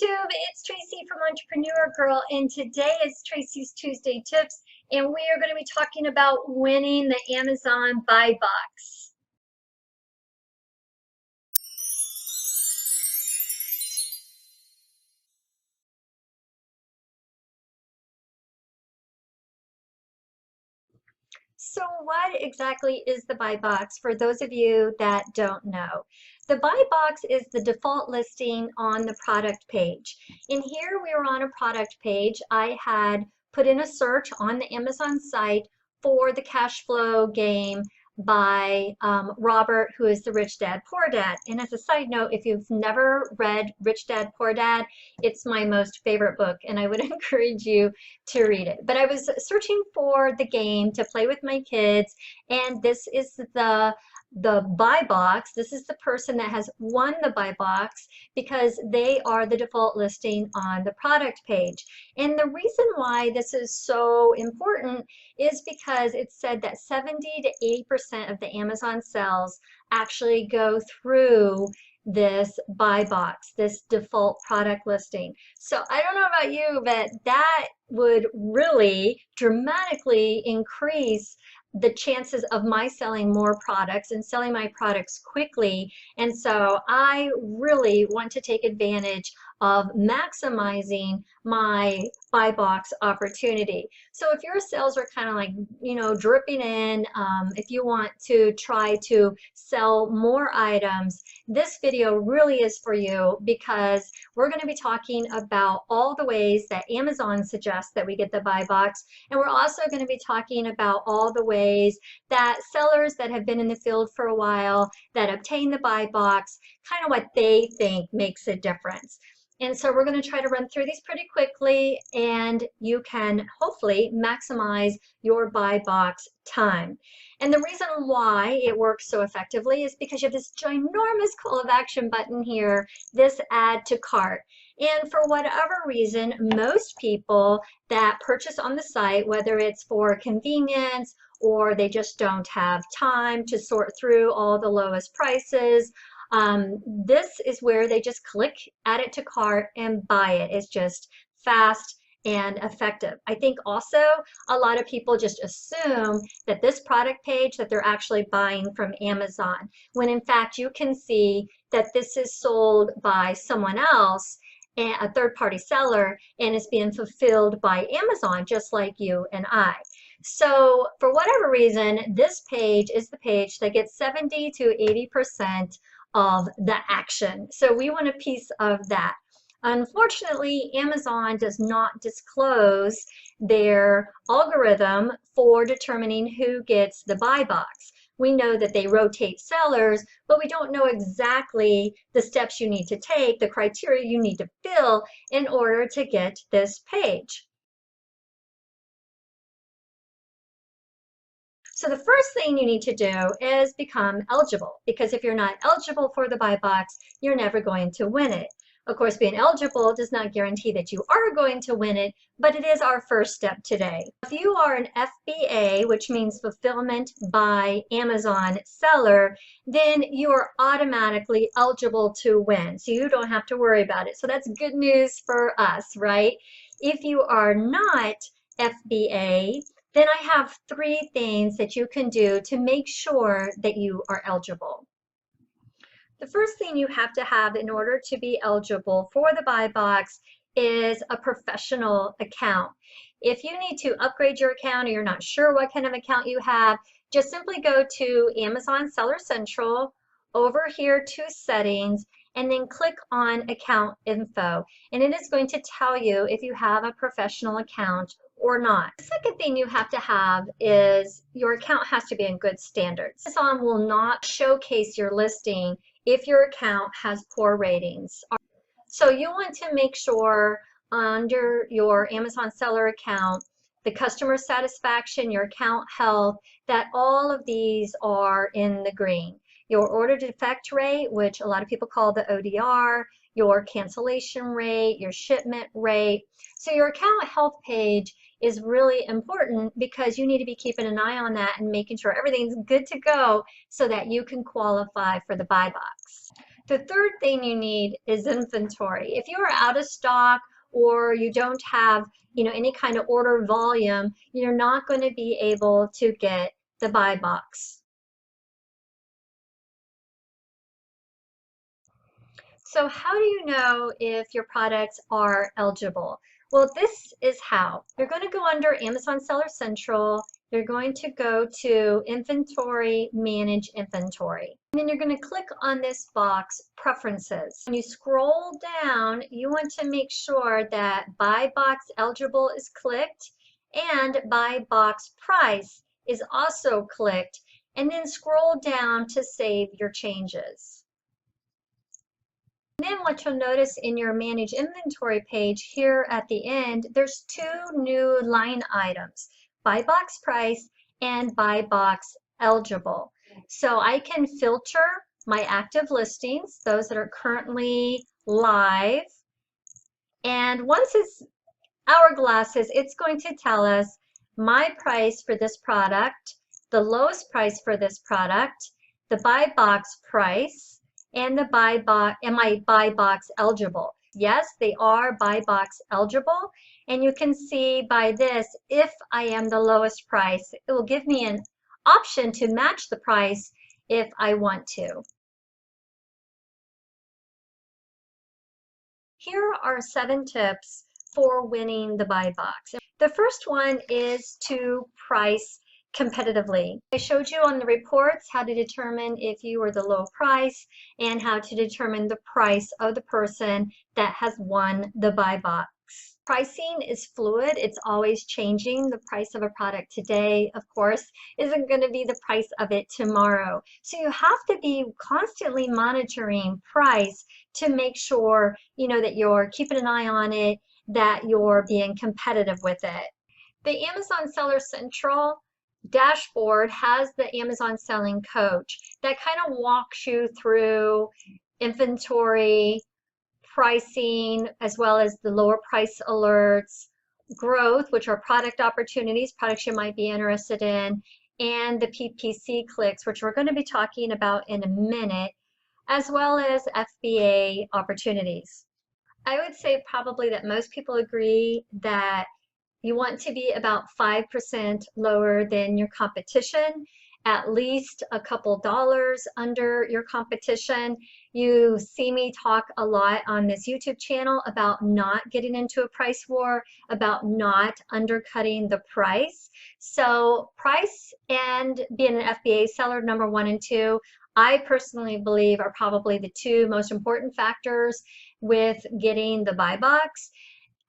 YouTube, it's Tracy from Entrepreneur Girl, and today is Tracy's Tuesday Tips, and we are going to be talking about winning the Amazon buy box. So what exactly is the buy box for those of you that don't know? The buy box is the default listing on the product page. And here we were on a product page. I had put in a search on the Amazon site for the cash flow game by Robert, who is the Rich Dad Poor Dad. And as a side note, if you've never read Rich Dad Poor Dad, it's my most favorite book, and I would encourage you to read it. But I was searching for the game to play with my kids, and this is the buy box. This is the person that has won the buy box because they are the default listing on the product page. And the reason why this is so important is because it's said that 70 to 80% of the Amazon sales actually go through this buy box, this default product listing. So I don't know about you, but that would really dramatically increase the chances of my selling more products and selling my products quickly. And so I really want to take advantage of maximizing my buy box opportunity. So if your sales are kind of like, dripping in, if you want to try to sell more items, this video really is for you because we're going to be talking about all the ways that Amazon suggests that we get the buy box. And we're also going to be talking about all the ways that sellers that have been in the field for a while that obtain the buy box, kind of what they think makes a difference. And so we're going to try to run through these pretty quickly, and you can hopefully maximize your buy box time. And the reason why it works so effectively is because you have this ginormous call of action button here, this add to cart. And for whatever reason, most people that purchase on the site, whether it's for convenience or they just don't have time to sort through all the lowest prices, this is where they just click add it to cart and buy it. It's just fast and effective. I think also a lot of people just assume that this product page that they're actually buying from Amazon, when in fact you can see that this is sold by someone else, a third-party seller, and it's being fulfilled by Amazon just like you and I. So for whatever reason, this page is the page that gets 70 to 80% of the action. So we want a piece of that. Unfortunately, Amazon does not disclose their algorithm for determining who gets the buy box. We know that they rotate sellers, but we don't know exactly the steps you need to take, the criteria you need to fill in order to get this page. So the first thing you need to do is become eligible, because if you're not eligible for the buy box, you're never going to win it. Of course, being eligible does not guarantee that you are going to win it, but it is our first step today. If you are an FBA, which means Fulfillment by Amazon seller, then you are automatically eligible to win. So you don't have to worry about it. So that's good news for us, right? If you are not FBA, then I have 3 things that you can do to make sure that you are eligible. The first thing you have to have in order to be eligible for the buy box is a professional account. If you need to upgrade your account or you're not sure what kind of account you have, just simply go to Amazon Seller Central, over here to Settings, and then click on Account Info. And it is going to tell you if you have a professional account or not. The second thing you have to have is your account has to be in good standards. Amazon will not showcase your listing if your account has poor ratings. So you want to make sure under your Amazon seller account, the customer satisfaction, your account health, that all of these are in the green. Your order defect rate, which a lot of people call the ODR, your cancellation rate, your shipment rate. So your account health page is really important because you need to be keeping an eye on that and making sure everything's good to go so that you can qualify for the buy box. The third thing you need is inventory. If you are out of stock or you don't have, any kind of order volume, you're not going to be able to get the buy box. So how do you know if your products are eligible? Well, this is how. You're going to go under Amazon Seller Central. You're going to go to Inventory, Manage Inventory. And then you're going to click on this box, Preferences. When you scroll down, you want to make sure that Buy Box Eligible is clicked and Buy Box Price is also clicked. And then scroll down to save your changes. Then what you'll notice in your Manage Inventory page here at the end, there's two new line items, Buy Box Price and Buy Box Eligible. So I can filter my active listings, those that are currently live. And once it's hourglasses, it's going to tell us my price for this product, the lowest price for this product, the buy box price, and the am I buy box eligible? Yes, they are buy box eligible. And you can see by this, if I am the lowest price, it will give me an option to match the price if I want to. Here are 7 tips for winning the buy box. The first one is to price competitively. I showed you on the reports how to determine if you are the low price and how to determine the price of the person that has won the buy box. Pricing is fluid. It's always changing. The price of a product today, of course, isn't going to be the price of it tomorrow. So you have to be constantly monitoring price to make sure, that you're keeping an eye on it, that you're being competitive with it. The Amazon Seller Central dashboard has the Amazon Selling Coach that kind of walks you through inventory, pricing, as well as the lower price alerts, growth, which are product opportunities, products you might be interested in, and the PPC clicks, which we're going to be talking about in a minute, as well as FBA opportunities. I would say probably that most people agree that you want to be about 5% lower than your competition, at least a couple dollars under your competition. You see me talk a lot on this YouTube channel about not getting into a price war, about not undercutting the price. So price and being an FBA seller, number 1 and 2, I personally believe are probably the 2 most important factors with getting the buy box.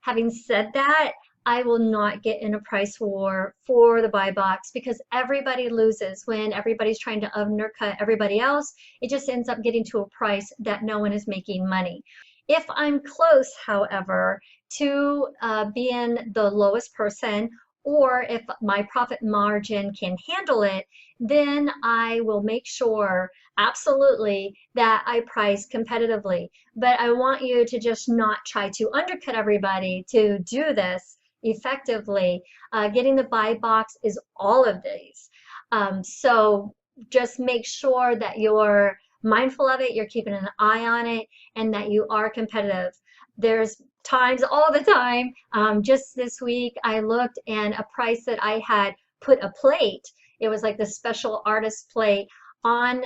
Having said that, I will not get in a price war for the buy box because everybody loses when everybody's trying to undercut everybody else. It just ends up getting to a price that no one is making money. If I'm close, however, to being the lowest person, or if my profit margin can handle it, then I will make sure absolutely that I price competitively. But I want you to just not try to undercut everybody to do this effectively. Getting the buy box is all of these. So just make sure that you're mindful of it, you're keeping an eye on it, and that you are competitive. There's times all the time, just this week I looked and a price that I had put a plate, it was like the special artist plate on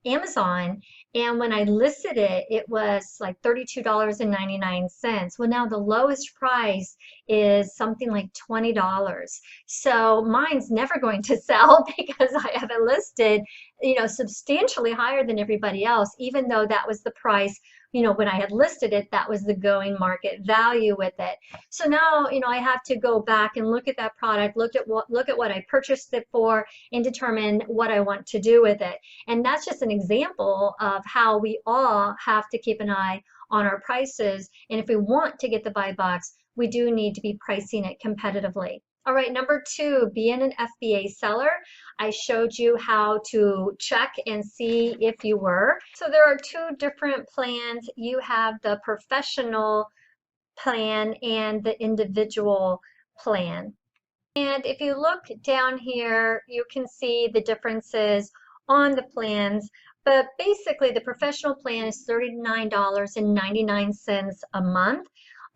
Amazon, and when I listed it, it was like $32.99. Well, now the lowest price is something like $20. So mine's never going to sell because I have it listed, substantially higher than everybody else, even though that was the price, when I had listed it, that was the going market value with it. So now, I have to go back and look at that product, look at what I purchased it for, and determine what I want to do with it. And that's just an example of how we all have to keep an eye on our prices. And if we want to get the buy box, we do need to be pricing it competitively. All right, number 2, being an FBA seller. I showed you how to check and see if you were. So there are 2 different plans. You have the professional plan and the individual plan. And if you look down here, you can see the differences on the plans. But basically the professional plan is $39.99 a month.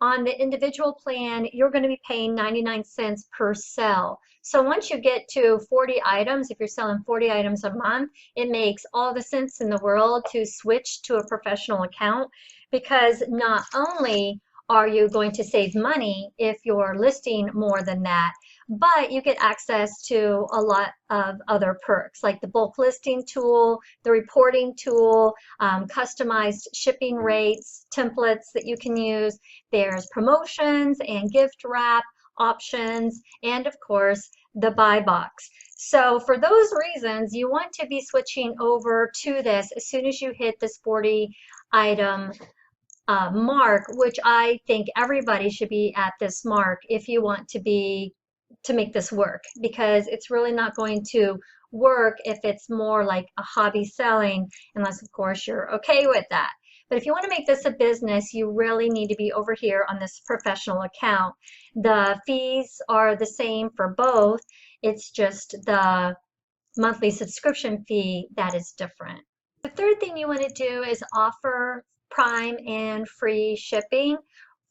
On the individual plan, you're going to be paying 99 cents per sell. So once you get to 40 items, if you're selling 40 items a month, it makes all the sense in the world to switch to a professional account, because not only are you going to save money if you're listing more than that, but you get access to a lot of other perks like the bulk listing tool, the reporting tool, customized shipping rates, templates that you can use. There's promotions and gift wrap options, and of course the buy box. So for those reasons, you want to be switching over to this as soon as you hit this 40 item mark, which I think everybody should be at this mark if you want to make this work, because it's really not going to work if it's more like a hobby selling, unless of course you're okay with that. But if you want to make this a business, you really need to be over here on this professional account. The fees are the same for both. It's just the monthly subscription fee that is different. The third thing you want to do is offer Prime and free shipping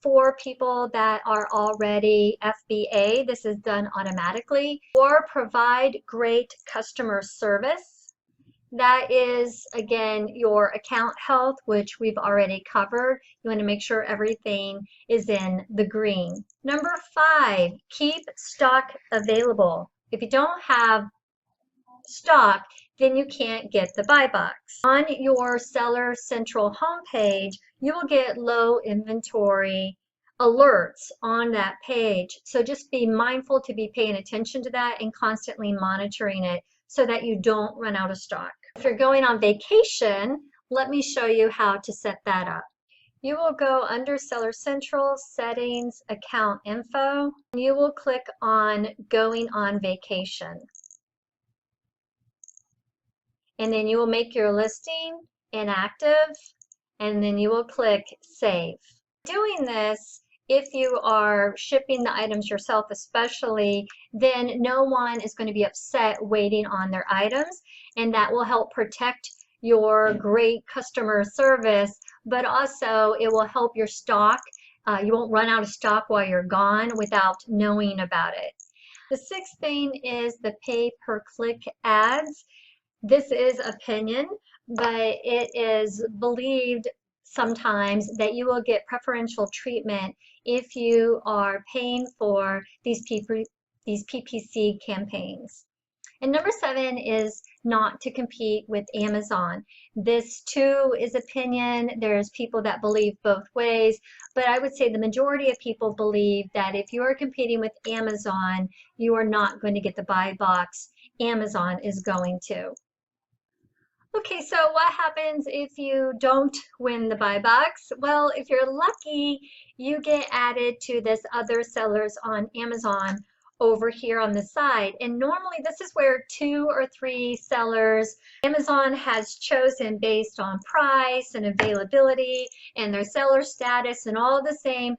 for people that are already FBA. This is done automatically. Or provide great customer service. That is, again, your account health, which we've already covered. You want to make sure everything is in the green. Number 5, keep stock available. If you don't have stock, then you can't get the buy box. On your Seller Central homepage, you will get low inventory alerts on that page. So just be mindful to be paying attention to that and constantly monitoring it so that you don't run out of stock. If you're going on vacation, let me show you how to set that up. You will go under Seller Central, Settings, Account Info, and you will click on Going on Vacation. And then you will make your listing inactive, and then you will click Save. Doing this, if you are shipping the items yourself especially, then no one is going to be upset waiting on their items, and that will help protect your great customer service, but also it will help your stock. You won't run out of stock while you're gone without knowing about it. The sixth thing is the pay-per-click ads. This is opinion, but it is believed sometimes that you will get preferential treatment if you are paying for these PPC campaigns. And number 7 is not to compete with Amazon. This too is opinion. There's people that believe both ways, but I would say the majority of people believe that if you are competing with Amazon, you are not going to get the buy box. Amazon is going to. Okay, so what happens if you don't win the buy box? Well, if you're lucky, you get added to this other sellers on Amazon over here on the side. And normally this is where 2 or 3 sellers Amazon has chosen based on price and availability and their seller status and all the same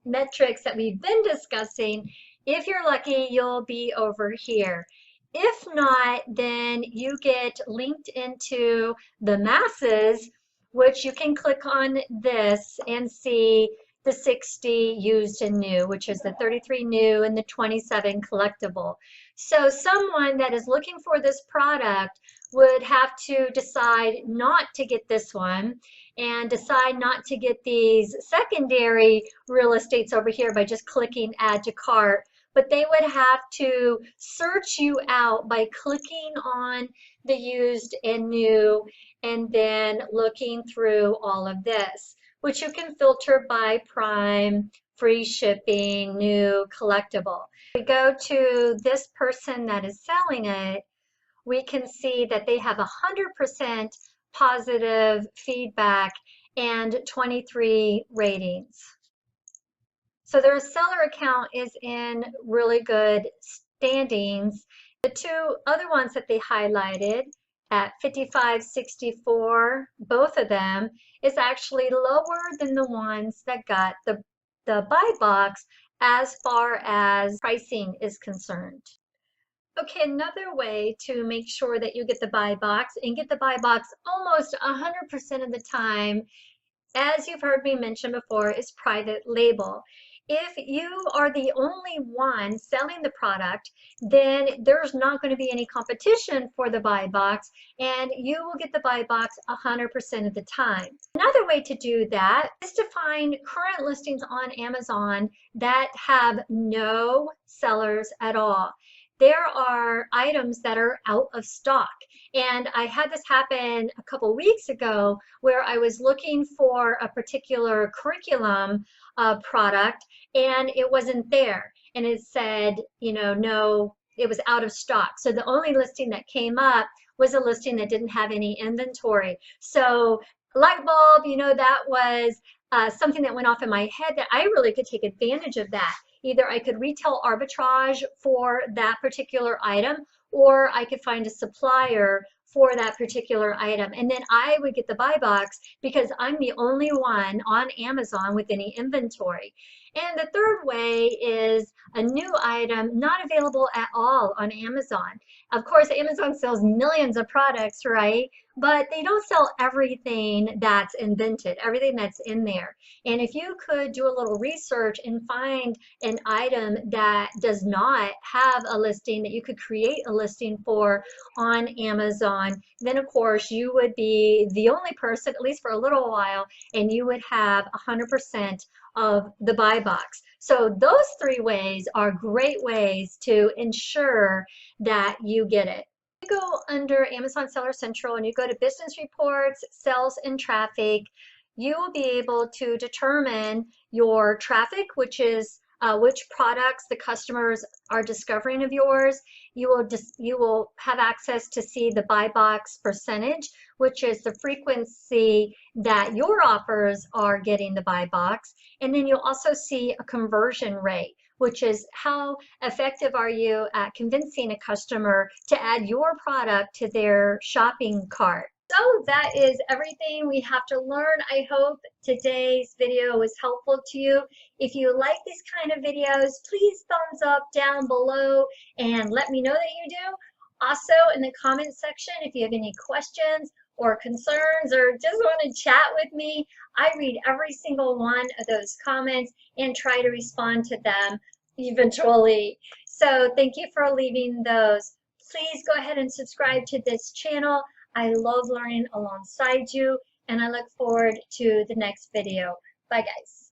metrics that we've been discussing. If you're lucky, you'll be over here. If not, then you get linked into the masses, which you can click on this and see the 60 used and new, which is the 33 new and the 27 collectible. So someone that is looking for this product would have to decide not to get this one and decide not to get these secondary real estates over here by just clicking add to cart. But they would have to search you out by clicking on the used and new and then looking through all of this, which you can filter by Prime, free shipping, new, collectible. If we go to this person that is selling it, we can see that they have 100% positive feedback and 23 ratings. So their seller account is in really good standings. The 2 other ones that they highlighted at 55.64, both of them, is actually lower than the ones that got the buy box as far as pricing is concerned. Okay, another way to make sure that you get the buy box and get the buy box almost 100% of the time, as you've heard me mention before, is private label. If you are the only one selling the product, then there's not going to be any competition for the buy box, and you will get the buy box 100% of the time. Another way to do that is to find current listings on Amazon that have no sellers at all. There are items that are out of stock. And I had this happen a couple weeks ago where I was looking for a particular curriculum product and it wasn't there. And it said, you know, no, it was out of stock. So the only listing that came up was a listing that didn't have any inventory. So light bulb, you know, that was something that went off in my head that I really could take advantage of that. Either I could retail arbitrage for that particular item, or I could find a supplier for that particular item. And then I would get the buy box because I'm the only one on Amazon with any inventory. And the third way is a new item not available at all on Amazon. Of course, Amazon sells millions of products, right? But they don't sell everything that's invented, everything that's in there. And if you could do a little research and find an item that does not have a listing that you could create a listing for on Amazon, then of course you would be the only person, at least for a little while, and you would have 100% of the buy box. So those three ways are great ways to ensure that you get it. You go under Amazon Seller Central and you go to business reports, sales and traffic, you will be able to determine your traffic, which is which products the customers are discovering of yours. You will have access to see the buy box percentage, which is the frequency that your offers are getting the buy box. And then you'll also see a conversion rate, which is how effective are you at convincing a customer to add your product to their shopping cart. So that is everything we have to learn. I hope today's video was helpful to you. If you like these kind of videos, please thumbs up down below and let me know that you do. Also in the comment section, if you have any questions or concerns or just want to chat with me, I read every single one of those comments and try to respond to them eventually. So thank you for leaving those. Please go ahead and subscribe to this channel. I love learning alongside you, and I look forward to the next video. Bye, guys.